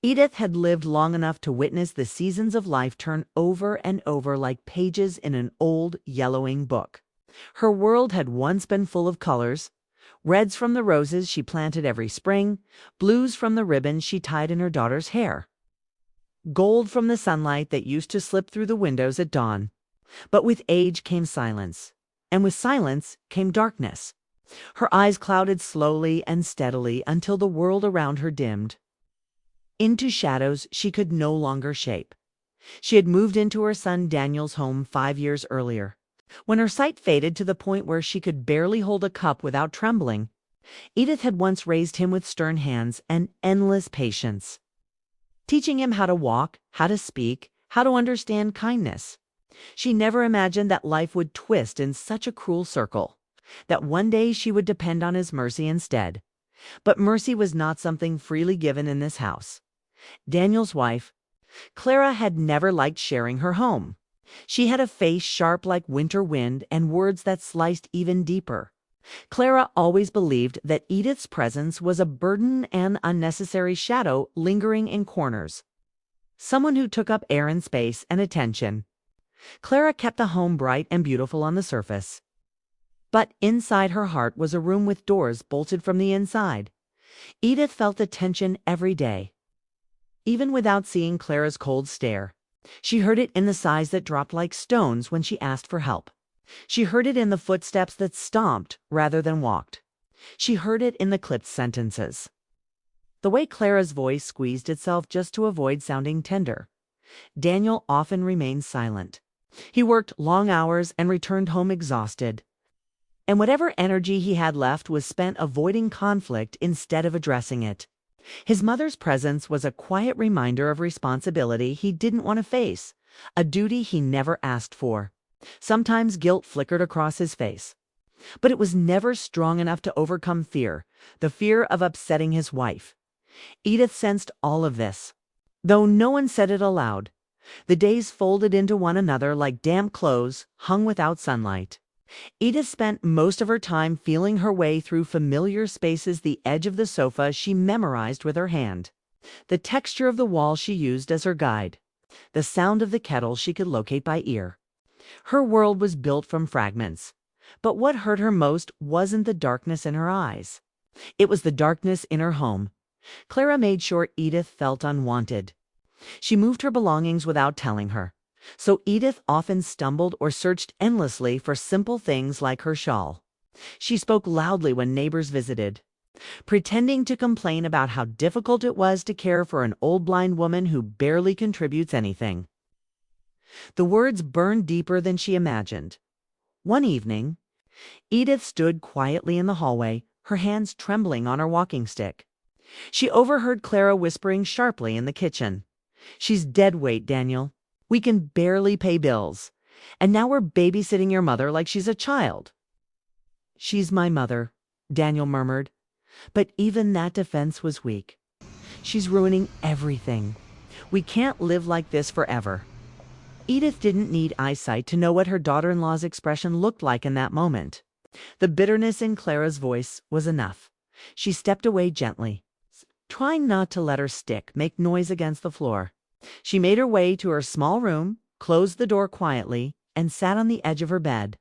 Edith had lived long enough to witness the seasons of life turn over and over like pages in an old, yellowing book. Her world had once been full of colors: reds from the roses she planted every spring, blues from the ribbons she tied in her daughter's hair, gold from the sunlight that used to slip through the windows at dawn. But with age came silence, and with silence came darkness. Her eyes clouded slowly and steadily until the world around her dimmed into shadows she could no longer shape. She had moved into her son Daniel's home 5 years earlier. When her sight faded to the point where she could barely hold a cup without trembling, Edith had once raised him with stern hands and endless patience, teaching him how to walk, how to speak, how to understand kindness. She never imagined that life would twist in such a cruel circle, that one day she would depend on his mercy instead. But mercy was not something freely given in this house. Daniel's wife, Clara, had never liked sharing her home. She had a face sharp like winter wind and words that sliced even deeper. Clara always believed that Edith's presence was a burden and unnecessary shadow lingering in corners, someone who took up air and space and attention. Clara kept the home bright and beautiful on the surface, but inside her heart was a room with doors bolted from the inside. Edith felt the tension every day, even without seeing Clara's cold stare. She heard it in the sighs that dropped like stones when she asked for help. She heard it in the footsteps that stomped rather than walked. She heard it in the clipped sentences, the way Clara's voice squeezed itself just to avoid sounding tender. Daniel often remained silent. He worked long hours and returned home exhausted, and whatever energy he had left was spent avoiding conflict instead of addressing it. His mother's presence was a quiet reminder of responsibility he didn't want to face, a duty he never asked for. Sometimes guilt flickered across his face, but it was never strong enough to overcome fear, the fear of upsetting his wife. Edith sensed all of this, though no one said it aloud. The days folded into one another like damp clothes hung without sunlight. Edith spent most of her time feeling her way through familiar spaces, the edge of the sofa she memorized with her hand, the texture of the wall she used as her guide, the sound of the kettle she could locate by ear. Her world was built from fragments, but what hurt her most wasn't the darkness in her eyes. It was the darkness in her home. Clara made sure Edith felt unwanted. She moved her belongings without telling her, so Edith often stumbled or searched endlessly for simple things like her shawl. She spoke loudly when neighbors visited, pretending to complain about how difficult it was to care for an old blind woman who barely contributes anything. The words burned deeper than she imagined. One evening, Edith stood quietly in the hallway, her hands trembling on her walking stick. She overheard Clara whispering sharply in the kitchen, "She's dead weight, Daniel. We can barely pay bills, and now we're babysitting your mother like she's a child." "She's my mother," Daniel murmured, but even that defense was weak. "She's ruining everything. We can't live like this forever." Edith didn't need eyesight to know what her daughter-in-law's expression looked like in that moment. The bitterness in Clara's voice was enough. She stepped away gently, trying not to let her stick make noise against the floor. She made her way to her small room, closed the door quietly, and sat on the edge of her bed.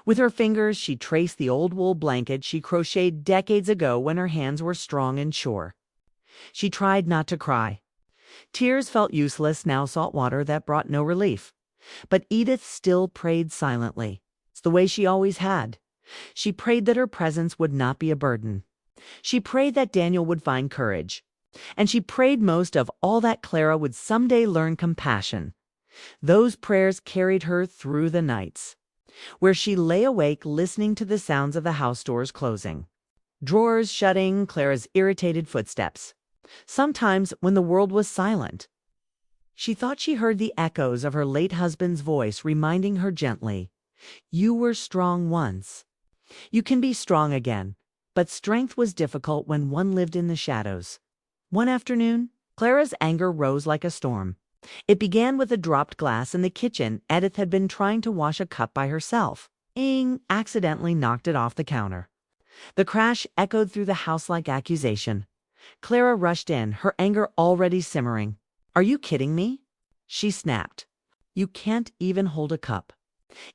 With her fingers, she traced the old wool blanket she crocheted decades ago when her hands were strong and sure. She tried not to cry. Tears felt useless now, salt water that brought no relief. But Edith still prayed silently. It's the way she always had. She prayed that her presence would not be a burden. She prayed that Daniel would find courage. And she prayed most of all that Clara would someday learn compassion. Those prayers carried her through the nights, where she lay awake listening to the sounds of the house doors closing, drawers shutting, Clara's irritated footsteps. Sometimes, when the world was silent, she thought she heard the echoes of her late husband's voice reminding her gently, "You were strong once. You can be strong again." But strength was difficult when one lived in the shadows. One afternoon, Clara's anger rose like a storm. It began with a dropped glass in the kitchen. Edith had been trying to wash a cup by herself. Ing accidentally knocked it off the counter. The crash echoed through the house like accusation. Clara rushed in, her anger already simmering. "Are you kidding me?" she snapped. "You can't even hold a cup."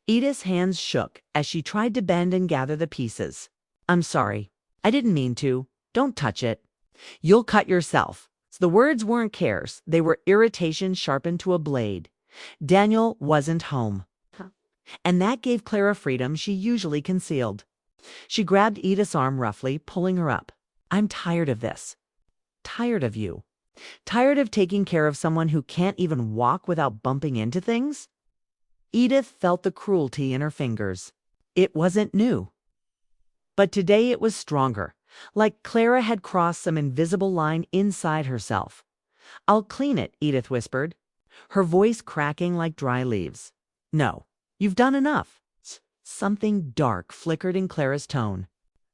Edith's hands shook as she tried to bend and gather the pieces. "I'm sorry. I didn't mean to. Don't touch it. You'll cut yourself." The words weren't cares, they were irritation sharpened to a blade. Daniel wasn't home. And that gave Clara freedom she usually concealed. She grabbed Edith's arm roughly, pulling her up. "I'm tired of this. Tired of you. Tired of taking care of someone who can't even walk without bumping into things." Edith felt the cruelty in her fingers. It wasn't new. But today it was stronger, like Clara had crossed some invisible line inside herself. "I'll clean it," Edith whispered, her voice cracking like dry leaves. "No, you've done enough." Something dark flickered in Clara's tone.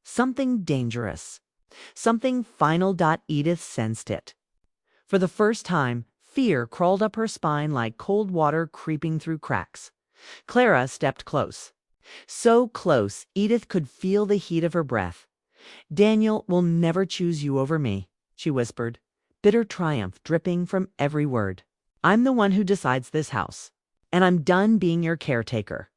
Something dangerous. Something final. Edith sensed it. For the first time, fear crawled up her spine like cold water creeping through cracks. Clara stepped close. So close, Edith could feel the heat of her breath. "Daniel will never choose you over me," she whispered, bitter triumph dripping from every word. "I'm the one who decides this house, and I'm done being your caretaker."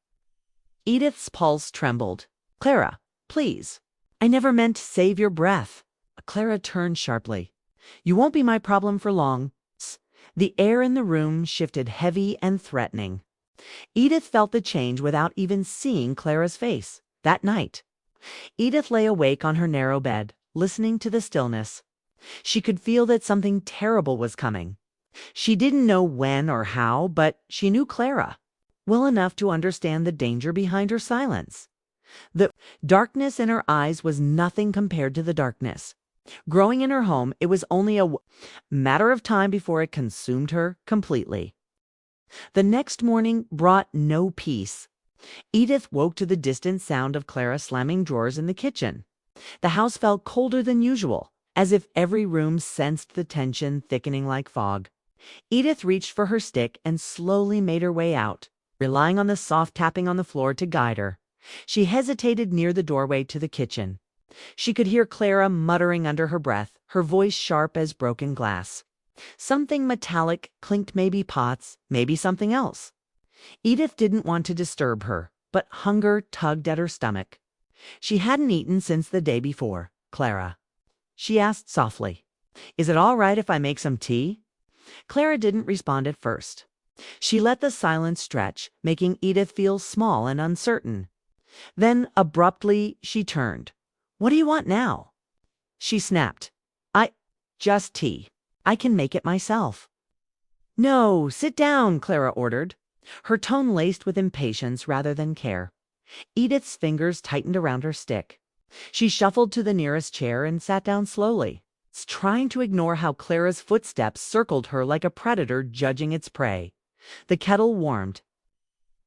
Edith's pulse trembled. "Clara, please. I never meant to save your breath." Clara turned sharply. "You won't be my problem for long." The air in the room shifted heavy and threatening. Edith felt the change without even seeing Clara's face. That night, Edith lay awake on her narrow bed, listening to the stillness. She could feel that something terrible was coming. She didn't know when or how, but she knew Clara well enough to understand the danger behind her silence. The darkness in her eyes was nothing compared to the darkness growing in her home. It was only a matter of time before it consumed her completely. The next morning brought no peace. Edith woke to the distant sound of Clara slamming drawers in the kitchen. The house felt colder than usual, as if every room sensed the tension thickening like fog. Edith reached for her stick and slowly made her way out, relying on the soft tapping on the floor to guide her. She hesitated near the doorway to the kitchen. She could hear Clara muttering under her breath, her voice sharp as broken glass. Something metallic clinked, maybe pots, maybe something else. Edith didn't want to disturb her, but hunger tugged at her stomach. She hadn't eaten since the day before. "Clara," she asked softly, "is it all right if I make some tea?" Clara didn't respond at first. She let the silence stretch, making Edith feel small and uncertain. Then, abruptly, she turned. "What do you want now?" she snapped. Just tea. I can make it myself." "No, sit down," Clara ordered, her tone laced with impatience rather than care. Edith's fingers tightened around her stick. She shuffled to the nearest chair and sat down slowly, trying to ignore how Clara's footsteps circled her like a predator judging its prey. The kettle warmed,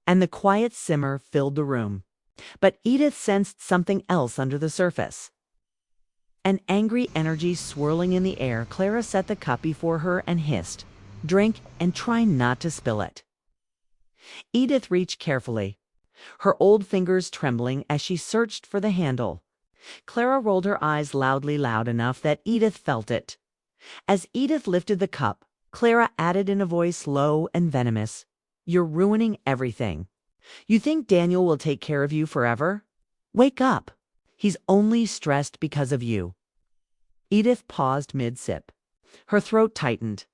and the quiet simmer filled the room. But Edith sensed something else under the surface. An angry energy swirling in the air. Clara set the cup before her and hissed, "Drink and try not to spill it." Edith reached carefully, her old fingers trembling as she searched for the handle. Clara rolled her eyes loud enough that Edith felt it. As Edith lifted the cup, Clara added in a voice low and venomous, "You're ruining everything. You think Daniel will take care of you forever? Wake up. He's only stressed because of you." Edith paused mid-sip. Her throat tightened.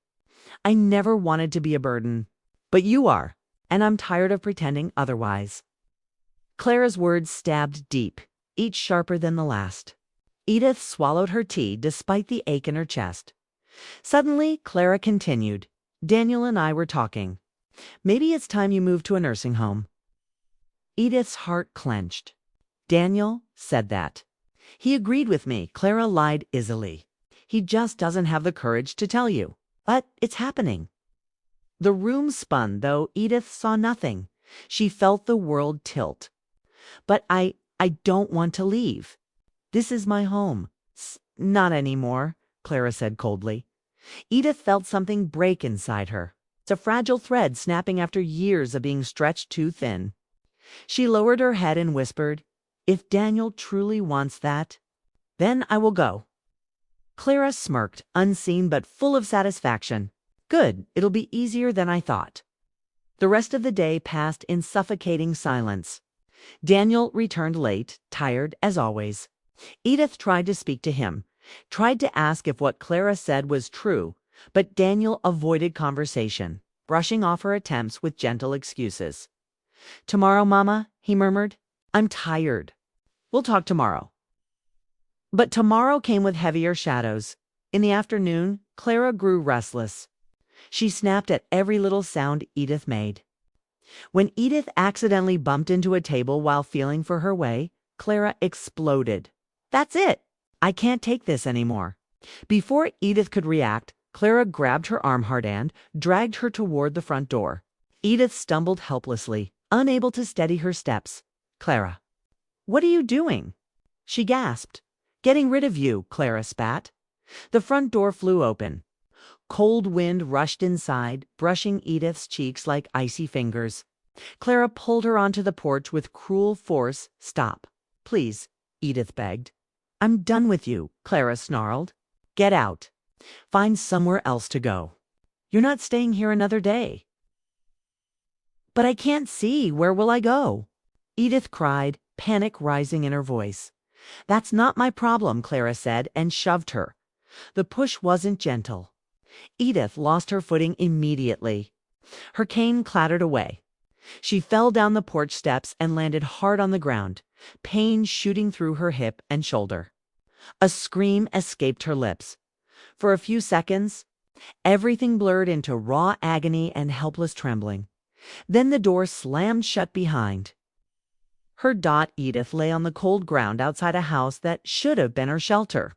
"I never wanted to be a burden, but you are, and I'm tired of pretending otherwise." Clara's words stabbed deep, each sharper than the last. Edith swallowed her tea despite the ache in her chest. Suddenly, Clara continued, "Daniel and I were talking. Maybe it's time you moved to a nursing home." Edith's heart clenched. "Daniel said that. He agreed with me," Clara lied easily. "He just doesn't have the courage to tell you. But it's happening." The room spun, though Edith saw nothing. She felt the world tilt. "But I don't want to leave. This is my home." "Not anymore," Clara said coldly. Edith felt something break inside her. It's a fragile thread snapping after years of being stretched too thin. She lowered her head and whispered, "If Daniel truly wants that, then I will go." Clara smirked, unseen but full of satisfaction. Good, it'll be easier than I thought. The rest of the day passed in suffocating silence. Daniel returned late, tired as always. Edith tried to speak to him, tried to ask if what Clara said was true, but Daniel avoided conversation, brushing off her attempts with gentle excuses. "Tomorrow, Mama," he murmured. "I'm tired. We'll talk tomorrow." But tomorrow came with heavier shadows. In the afternoon, Clara grew restless. She snapped at every little sound Edith made. When Edith accidentally bumped into a table while feeling for her way, Clara exploded. "That's it! I can't take this anymore." Before Edith could react, Clara grabbed her arm hard and dragged her toward the front door. Edith stumbled helplessly, unable to steady her steps. "Clara, what are you doing?" she gasped. "Getting rid of you," Clara spat. The front door flew open. Cold wind rushed inside, brushing Edith's cheeks like icy fingers. Clara pulled her onto the porch with cruel force. "Stop, please," Edith begged. "I'm done with you," Clara snarled. "Get out. Find somewhere else to go. You're not staying here another day." "But I can't see. Where will I go?" Edith cried, panic rising in her voice. "That's not my problem," Clara said, and shoved her. The push wasn't gentle. Edith lost her footing immediately. Her cane clattered away. She fell down the porch steps and landed hard on the ground, pain shooting through her hip and shoulder. A scream escaped her lips. For a few seconds, everything blurred into raw agony and helpless trembling. Then the door slammed shut behind. Her dot Edith lay on the cold ground outside a house that should have been her shelter.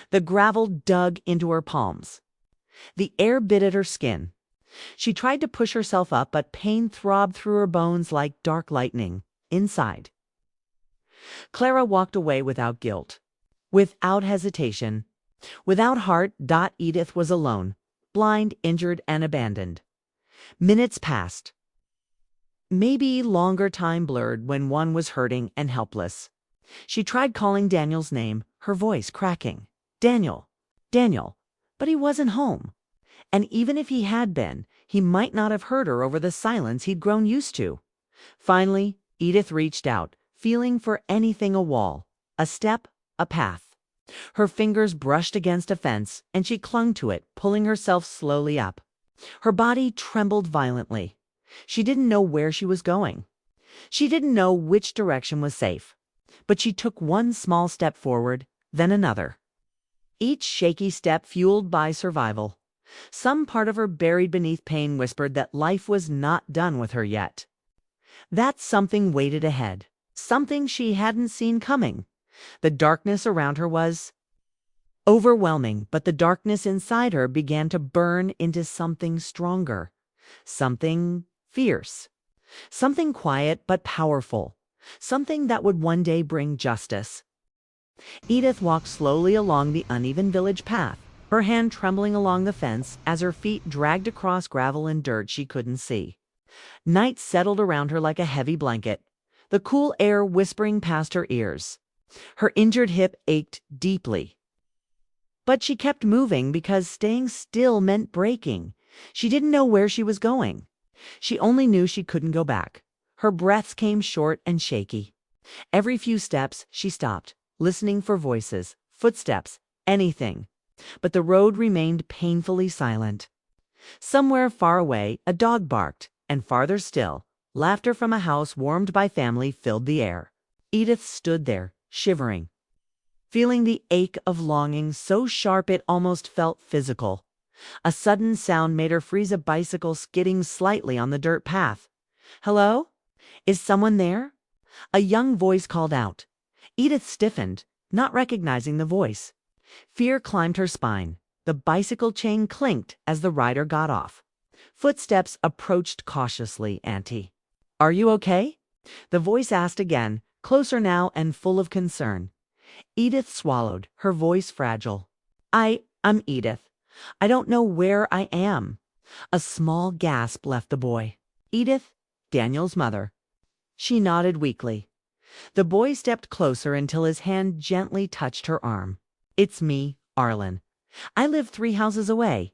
The gravel dug into her palms. The air bit at her skin. She tried to push herself up, but pain throbbed through her bones like dark lightning. Inside. Clara walked away without guilt, without hesitation, without heart. Edith was alone, blind, injured, and abandoned. Minutes passed. Maybe longer. Time blurred when one was hurting and helpless. She tried calling Daniel's name, her voice cracking. "Daniel, Daniel," but he wasn't home. And even if he had been, he might not have heard her over the silence he'd grown used to. Finally, Edith reached out, feeling for anything: a wall, a step, a path. Her fingers brushed against a fence, and she clung to it, pulling herself slowly up. Her body trembled violently. She didn't know where she was going. She didn't know which direction was safe. But she took one small step forward, then another. Each shaky step fueled by survival. Some part of her buried beneath pain whispered that life was not done with her yet. That something waited ahead, something she hadn't seen coming. The darkness around her was overwhelming, but the darkness inside her began to burn into something stronger, something fierce, something quiet but powerful, something that would one day bring justice. Edith walked slowly along the uneven village path, her hand trembling along the fence as her feet dragged across gravel and dirt she couldn't see. Night settled around her like a heavy blanket, the cool air whispering past her ears. Her injured hip ached deeply. But she kept moving because staying still meant breaking. She didn't know where she was going. She only knew she couldn't go back. Her breaths came short and shaky. Every few steps she stopped, listening for voices, footsteps, anything. But the road remained painfully silent. Somewhere far away, a dog barked, and farther still, laughter from a house warmed by family filled the air. Edith stood there, shivering, feeling the ache of longing so sharp it almost felt physical. A sudden sound made her freeze, a bicycle skidding slightly on the dirt path. "Hello? Is someone there?" A young voice called out. Edith stiffened, not recognizing the voice. Fear climbed her spine. The bicycle chain clinked as the rider got off. Footsteps approached cautiously. "Auntie, are you okay?" The voice asked again, closer now and full of concern. Edith swallowed, her voice fragile. I'm Edith. I don't know where I am." A small gasp left the boy. "Edith, Daniel's mother." She nodded weakly. The boy stepped closer until his hand gently touched her arm. "It's me, Arlen. I live 3 houses away.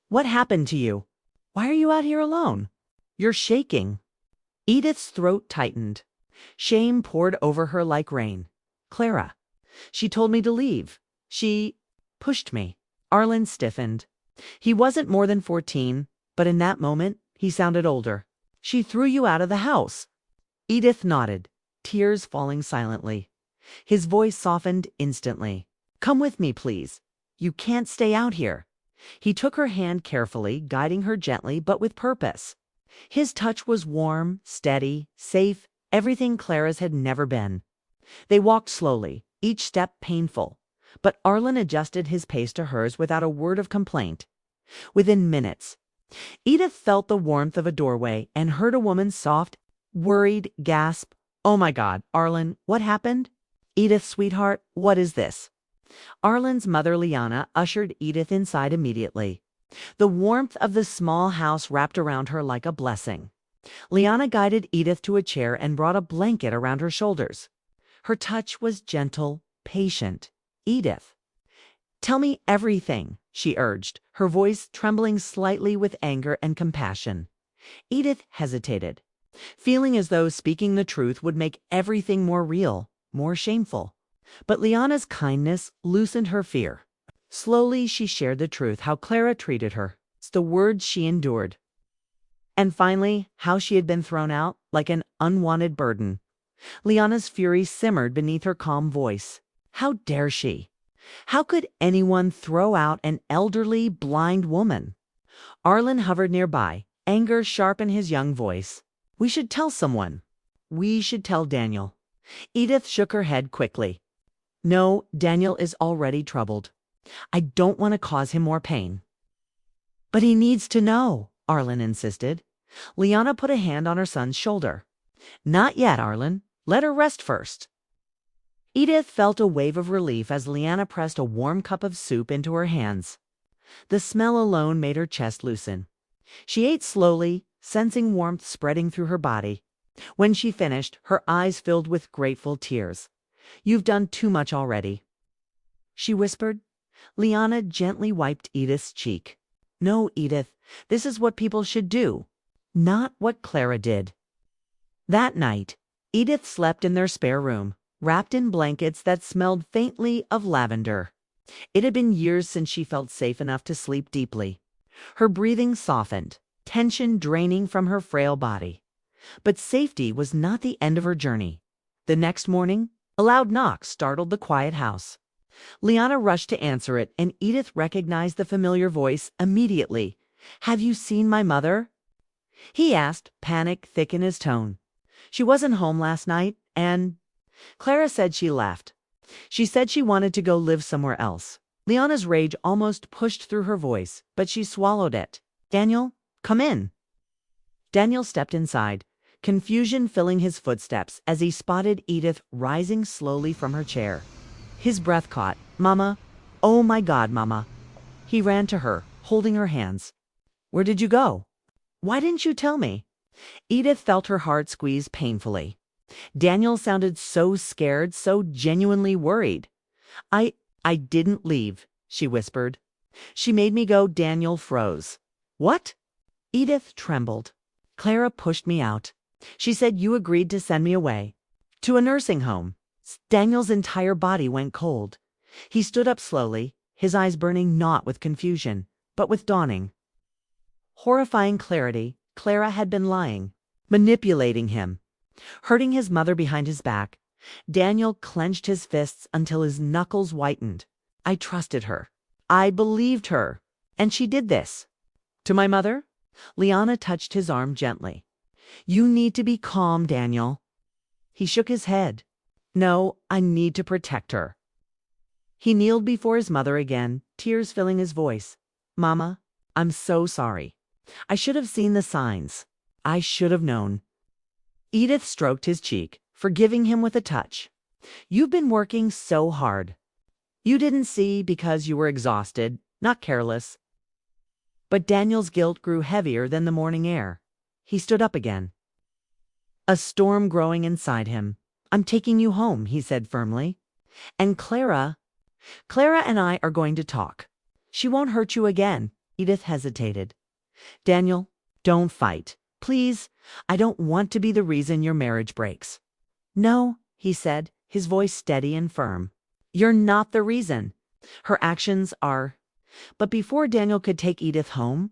What happened to you? Why are you out here alone? You're shaking. Edith's throat tightened. Shame poured over her like rain. Clara. She told me to leave. She pushed me. Arlen stiffened. He wasn't more than 14, but in that moment, he sounded older. She threw you out of the house. Edith nodded, tears falling silently. His voice softened instantly. Come with me, please. You can't stay out here. He took her hand carefully, guiding her gently but with purpose. His touch was warm, steady, safe, everything Clara's had never been. They walked slowly, each step painful, but Arlen adjusted his pace to hers without a word of complaint. Within minutes, Edith felt the warmth of a doorway and heard a woman's soft, worried gasp. Oh my God, Arlen, what happened? Edith, sweetheart, what is this? Arlen's mother, Liana, ushered Edith inside immediately. The warmth of the small house wrapped around her like a blessing. Liana guided Edith to a chair and brought a blanket around her shoulders. Her touch was gentle, patient. Edith. Tell me everything, she urged, her voice trembling slightly with anger and compassion. Edith hesitated, feeling as though speaking the truth would make everything more real, more shameful. But Liana's kindness loosened her fear. Slowly she shared the truth, how Clara treated her, the words she endured, and finally how she had been thrown out like an unwanted burden. Liana's fury simmered beneath her calm voice. How dare she? How could anyone throw out an elderly, blind woman? Arlen hovered nearby, anger sharp in his young voice. We should tell someone. We should tell Daniel. Edith shook her head quickly. No, Daniel is already troubled. I don't want to cause him more pain. But he needs to know, Arlen insisted. Liana put a hand on her son's shoulder. Not yet, Arlen. Let her rest first. Edith felt a wave of relief as Liana pressed a warm cup of soup into her hands. The smell alone made her chest loosen. She ate slowly, sensing warmth spreading through her body. When she finished, her eyes filled with grateful tears. You've done too much already, she whispered. Liana gently wiped Edith's cheek. No, Edith, this is what people should do, not what Clara did. That night, Edith slept in their spare room, wrapped in blankets that smelled faintly of lavender. It had been years since she felt safe enough to sleep deeply. Her breathing softened, tension draining from her frail body. But safety was not the end of her journey. The next morning, a loud knock startled the quiet house. Liana rushed to answer it, and Edith recognized the familiar voice immediately. Have you seen my mother? He asked, panic thick in his tone. She wasn't home last night, and Clara said she left. She said she wanted to go live somewhere else. Liana's rage almost pushed through her voice, but she swallowed it. Daniel, come in. Daniel stepped inside, confusion filling his footsteps as he spotted Edith rising slowly from her chair. His breath caught. Mama, oh my God, Mama. He ran to her, holding her hands. Where did you go? Why didn't you tell me? Edith felt her heart squeeze painfully. Daniel sounded so scared, so genuinely worried. I didn't leave, she whispered. She made me go. Daniel froze. What? Edith trembled. Clara pushed me out. She said you agreed to send me away. To a nursing home. Daniel's entire body went cold. He stood up slowly, his eyes burning not with confusion, but with dawning. Horrifying clarity. Clara had been lying, manipulating him, hurting his mother behind his back. Daniel clenched his fists until his knuckles whitened. I trusted her. I believed her. And she did this. To my mother? Liana touched his arm gently. You need to be calm, Daniel. He shook his head. No, I need to protect her. He kneeled before his mother again, tears filling his voice. Mama, I'm so sorry. I should have seen the signs. I should have known. Edith stroked his cheek, forgiving him with a touch. You've been working so hard. You didn't see because you were exhausted, not careless. But Daniel's guilt grew heavier than the morning air. He stood up again, a storm growing inside him. I'm taking you home, he said firmly. And Clara, Clara and I are going to talk. She won't hurt you again. Edith hesitated. Daniel, don't fight. Please, I don't want to be the reason your marriage breaks. No, he said, his voice steady and firm. You're not the reason. Her actions are. But before Daniel could take Edith home,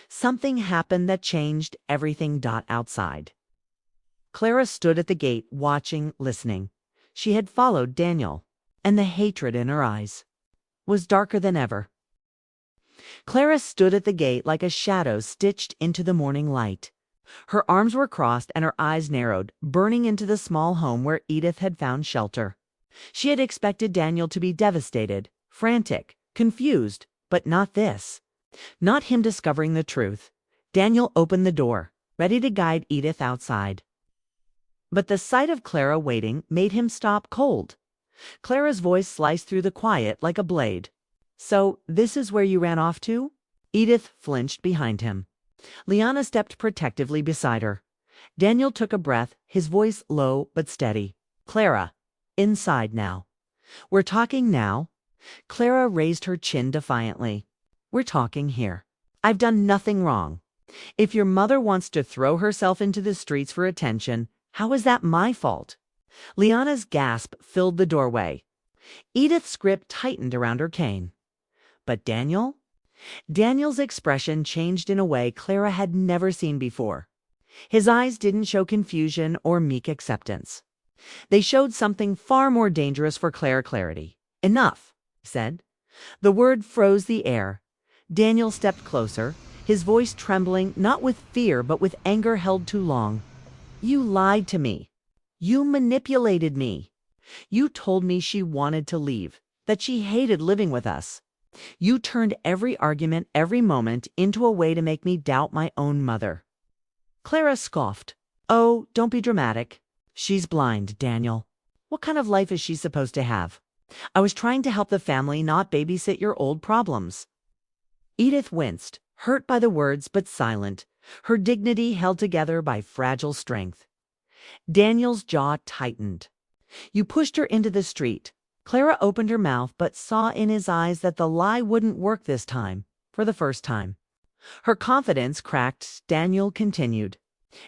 something happened that changed everything. Outside. Clara stood at the gate, watching, listening. She had followed Daniel, and the hatred in her eyes was darker than ever. Clara stood at the gate like a shadow stitched into the morning light. Her arms were crossed and her eyes narrowed, burning into the small home where Edith had found shelter. She had expected Daniel to be devastated, frantic, confused, but not this. Not him discovering the truth. Daniel opened the door, ready to guide Edith outside. But the sight of Clara waiting made him stop cold. Clara's voice sliced through the quiet like a blade. So, this is where you ran off to? Edith flinched behind him. Liana stepped protectively beside her. Daniel took a breath, his voice low but steady. Clara, inside now. We're talking now? Clara raised her chin defiantly. We're talking here. I've done nothing wrong. If your mother wants to throw herself into the streets for attention, how is that my fault? Liana's gasp filled the doorway. Edith's grip tightened around her cane. But Daniel? Daniel's expression changed in a way Clara had never seen before. His eyes didn't show confusion or meek acceptance. They showed something far more dangerous for clarity. Enough, he said. The word froze the air. Daniel stepped closer, his voice trembling not with fear but with anger held too long. You lied to me. You manipulated me. You told me she wanted to leave, that she hated living with us. You turned every argument, every moment, into a way to make me doubt my own mother. Clara scoffed. Oh, don't be dramatic. She's blind, Daniel. What kind of life is she supposed to have? I was trying to help the family, not babysit your old problems. Edith winced, hurt by the words but silent, her dignity held together by fragile strength. Daniel's jaw tightened. You pushed her into the street. Clara opened her mouth but saw in his eyes that the lie wouldn't work this time, for the first time. Her confidence cracked. Daniel continued.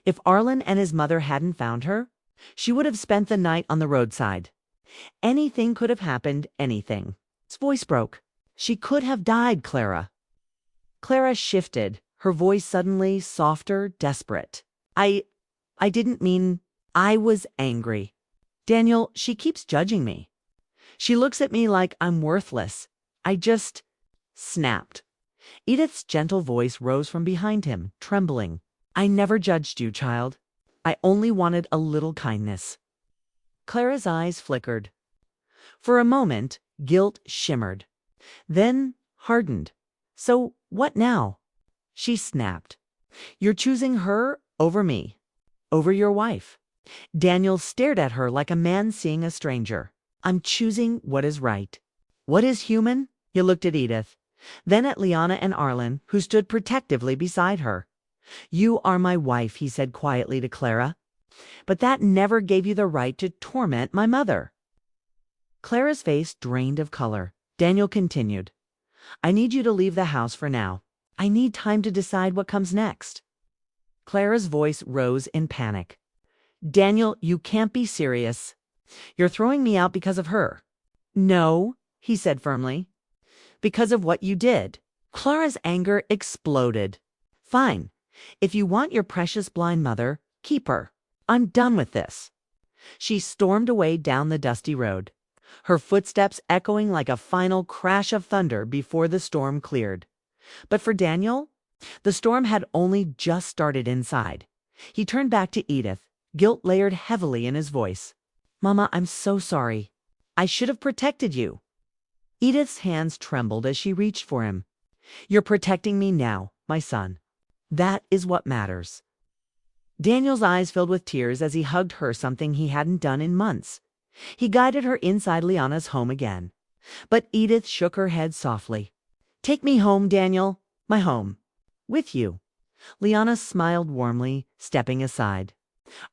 If Arlen and his mother hadn't found her, she would have spent the night on the roadside. Anything could have happened, anything. His voice broke. She could have died, Clara. Clara shifted, her voice suddenly softer, desperate. I didn't mean. I was angry. Daniel, she keeps judging me. She looks at me like I'm worthless. I just snapped. Edith's gentle voice rose from behind him, trembling. I never judged you, child. I only wanted a little kindness. Clara's eyes flickered. For a moment, guilt shimmered. Then hardened. So what now? She snapped. You're choosing her over me, over your wife. Daniel stared at her like a man seeing a stranger. I'm choosing what is right. What is human? He looked at Edith, then at Liana and Arlen, who stood protectively beside her. You are my wife, he said quietly to Clara. But that never gave you the right to torment my mother. Clara's face drained of color. Daniel continued. I need you to leave the house for now. I need time to decide what comes next. Clara's voice rose in panic. Daniel, you can't be serious. You're throwing me out because of her. No, he said firmly. Because of what you did. Clara's anger exploded. Fine. If you want your precious blind mother, keep her. I'm done with this. She stormed away down the dusty road, her footsteps echoing like a final crash of thunder before the storm cleared. But for Daniel, the storm had only just started inside. He turned back to Edith, guilt layered heavily in his voice. Mama, I'm so sorry. I should have protected you. Edith's hands trembled as she reached for him. You're protecting me now, my son. That is what matters. Daniel's eyes filled with tears as he hugged her, something he hadn't done in months. He guided her inside Liana's home again. But Edith shook her head softly. Take me home, Daniel. My home. With you. Liana smiled warmly, stepping aside.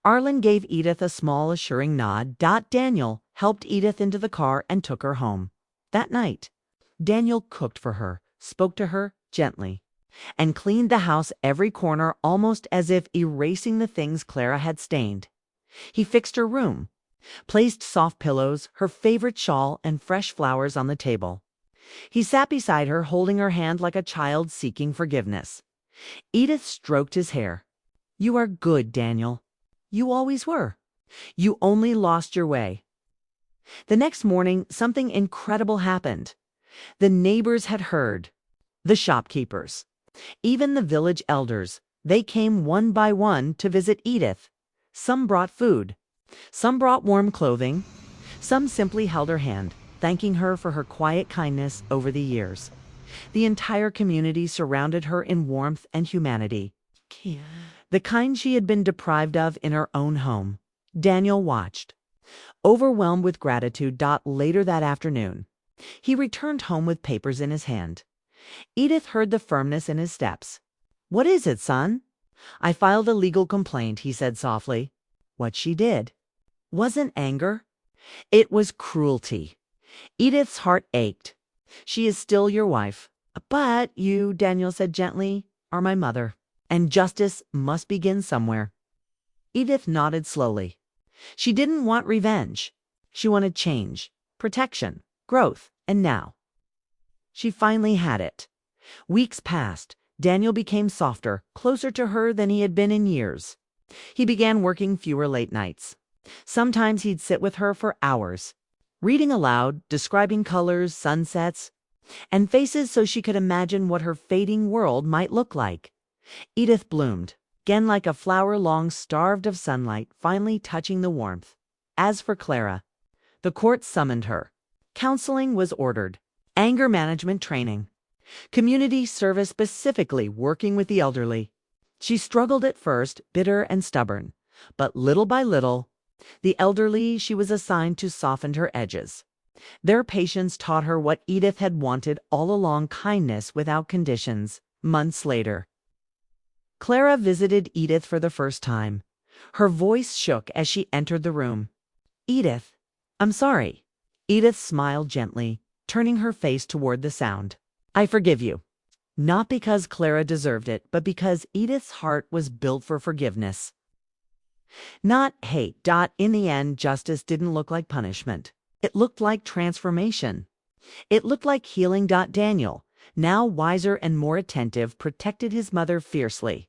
Arlen gave Edith a small, assuring nod. Daniel helped Edith into the car and took her home. That night, Daniel cooked for her, spoke to her gently, and cleaned the house every corner almost as if erasing the things Clara had stained. He fixed her room, placed soft pillows, her favorite shawl, and fresh flowers on the table. He sat beside her, holding her hand like a child seeking forgiveness. Edith stroked his hair. "You are good, Daniel. You always were. You only lost your way." The next morning, something incredible happened. The neighbors had heard. The shopkeepers. Even the village elders. They came one by one to visit Edith. Some brought food. Some brought warm clothing. Some simply held her hand, thanking her for her quiet kindness over the years. The entire community surrounded her in warmth and humanity. The kind she had been deprived of in her own home. Daniel watched, overwhelmed with gratitude. Later that afternoon, he returned home with papers in his hand. Edith heard the firmness in his steps. "What is it, son?" "I filed a legal complaint," he said softly. What she did wasn't anger. It was cruelty. Edith's heart ached. "She is still your wife. But you," Daniel said gently, "are my mother. And justice must begin somewhere." Edith nodded slowly. She didn't want revenge. She wanted change, protection, growth, and now she finally had it. Weeks passed. Daniel became softer, closer to her than he had been in years. He began working fewer late nights. Sometimes he'd sit with her for hours, reading aloud, describing colors, sunsets, and faces so she could imagine what her fading world might look like. Edith bloomed, again like a flower long starved of sunlight, finally touching the warmth. As for Clara, the court summoned her. Counseling was ordered. Anger management training. Community service, specifically working with the elderly. She struggled at first, bitter and stubborn, but little by little, the elderly she was assigned to softened her edges. Their patience taught her what Edith had wanted all along: kindness without conditions. Months later, Clara visited Edith for the first time. Her voice shook as she entered the room. "Edith, I'm sorry." Edith smiled gently, turning her face toward the sound. "I forgive you." Not because Clara deserved it, but because Edith's heart was built for forgiveness, not hate. In the end, justice didn't look like punishment. It looked like transformation. It looked like healing. Daniel, now wiser and more attentive, protected his mother fiercely.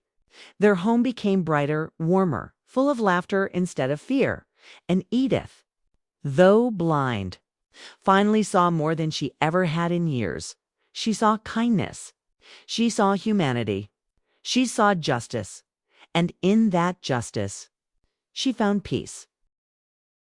Their home became brighter, warmer, full of laughter instead of fear. And Edith, though blind, finally saw more than she ever had in years. She saw kindness. She saw humanity. She saw justice. And in that justice, she found peace.